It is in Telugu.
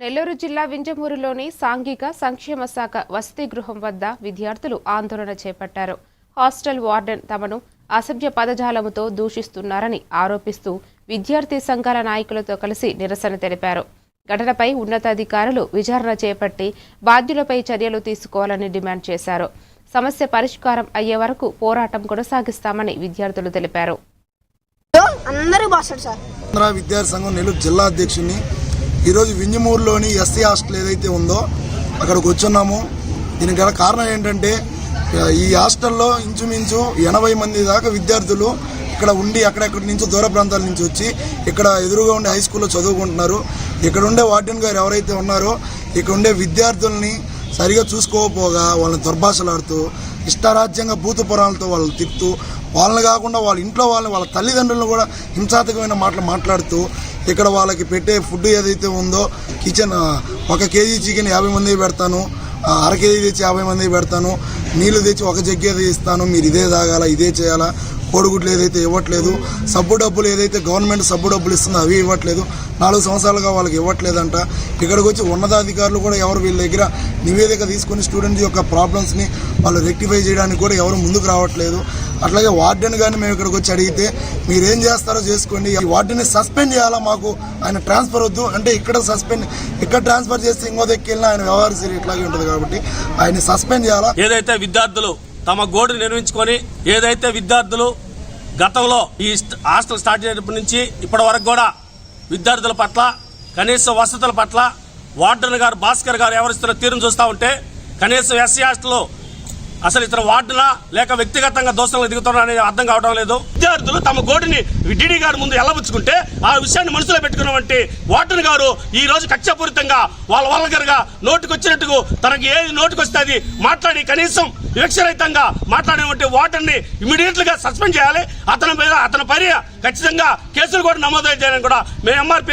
నెల్లూరు జిల్లా వింజమూరులోని సాంఘిక సంక్షేమ శాఖ వసతి గృహం వద్ద విద్యార్థులు ఆందోళన చేపట్టారు. హాస్టల్ వార్డెన్ తమను అసభ్య పదజాలముతో దూషిస్తున్నారని ఆరోపిస్తూ విద్యార్థి సంఘాల నాయకులతో కలిసి నిరసన తెలిపారు. ఘటనపై ఉన్నతాధికారులు విచారణ చేపట్టి బాధ్యులపై చర్యలు తీసుకోవాలని డిమాండ్ చేశారు. సమస్య పరిష్కారం అయ్యే వరకు పోరాటం కొనసాగిస్తామని విద్యార్థులు తెలిపారు. విద్యార్థి సంఘం నెల్లూరు జిల్లా అధ్యక్షుడిని ఈరోజు వింజమూరులోని ఎస్సీ హాస్టల్ ఏదైతే ఉందో అక్కడికి వచ్చున్నాము. దీనికి గల కారణం ఏంటంటే ఈ హాస్టల్లో ఇంచుమించు 80 మంది దాకా విద్యార్థులు ఇక్కడ ఉండి అక్కడెక్కడి నుంచి దూర ప్రాంతాల నుంచి వచ్చి ఇక్కడ ఎదురుగా ఉండే హై స్కూల్లో చదువుకుంటున్నారు. ఇక్కడ ఉండే వార్డెన్ గారు ఎవరైతే ఉన్నారో ఇక్కడ ఉండే విద్యార్థుల్ని సరిగా చూసుకోకపోగా వాళ్ళని దుర్భాషలాడుతూ ఇష్టారాజ్యంగా భూత పురాణాలతో వాళ్ళని తిప్పుతూ వాళ్ళని కాకుండా వాళ్ళ ఇంట్లో వాళ్ళ తల్లిదండ్రులను కూడా హింసాత్మకమైన మాటలు మాట్లాడుతూ ఇక్కడ వాళ్ళకి పెట్టే ఫుడ్ ఏదైతే ఉందో కిచెన్ 1 కేజీ చికెన్ 50 మందికి పెడతాను, 1/2 కేజీ తెచ్చి 50 మందికి పెడతాను, నీళ్లు తెచ్చి 1 జగ్గేది ఇస్తాను, మీరు ఇదే తాగాల ఇదే చేయాలా, కోడిగుడ్లు ఏదైతే ఇవ్వట్లేదు, సబ్బు డబ్బులు ఏదైతే గవర్నమెంట్ సబ్బు డబ్బులు ఇస్తుందో అవి ఇవ్వట్లేదు, 4 సంవత్సరాలుగా వాళ్ళకి ఇవ్వట్లేదంట. ఇక్కడికి వచ్చి ఉన్నతాధికారులు కూడా ఎవరు వీళ్ళ దగ్గర నివేదిక తీసుకుని స్టూడెంట్ యొక్క ప్రాబ్లమ్స్ని వాళ్ళు రెక్టిఫై చేయడానికి కూడా ఎవరు ముందుకు రావట్లేదు. అట్లాగే వార్డెన్ కానీ మేము ఇక్కడికి వచ్చి అడిగితే మీరేం చేస్తారో చేసుకోండి, ఈ వార్డెన్ని సస్పెండ్ చేయాలా, మాకు ఆయన ట్రాన్స్ఫర్ వద్దు అంటే ఇక్కడ ట్రాన్స్ఫర్ చేస్తే ఇంకో దగ్గరికి వెళ్ళినా ఆయన వ్యవహార ఇట్లాగే ఉంటుంది కాబట్టి ఆయన సస్పెండ్ చేయాలా. ఏదైతే విద్యార్థులు తమ గోడు నిర్మించుకొని ఏదైతే విద్యార్థులు గతంలో ఈ హాస్టల్ స్టార్ట్ చేసినప్పటి నుంచి ఇప్పటి వరకు కూడా విద్యార్థుల పట్ల కనీస వసతుల పట్ల వార్డెన్ గారు భాస్కర్ గారు ఎవరిస్తున్న తీరును చూస్తూ ఉంటే కనీసం ఎస్సీ హాస్టల్లో అసలు ఇతర వార్డునా లేక వ్యక్తిగతంగా దోషంలో దిగుతున్నా అనేది అర్థం కావడం లేదు. విద్యార్థులు తమ గోడిని డీడీ గారి ముందు ఎల్లబుచ్చుకుంటే ఆ విషయాన్ని మనసులో పెట్టుకున్నటువంటి వార్డెన్ గారు ఈ రోజు కక్షపూరితంగా వాళ్ళ వల్గర్గా నోటికొచ్చినట్టుగా తనకి ఏది నోటికొస్తే అది మాట్లాడి కనీసం వివక్షరహితంగా మాట్లాడేటువంటి వార్డెన్ని ఇమీడియట్ గా సస్పెండ్ చేయాలి. అతని పైన ఖచ్చితంగా కేసులు కూడా నమోదు చేయాలని కూడా మేము ఎంఆర్పీ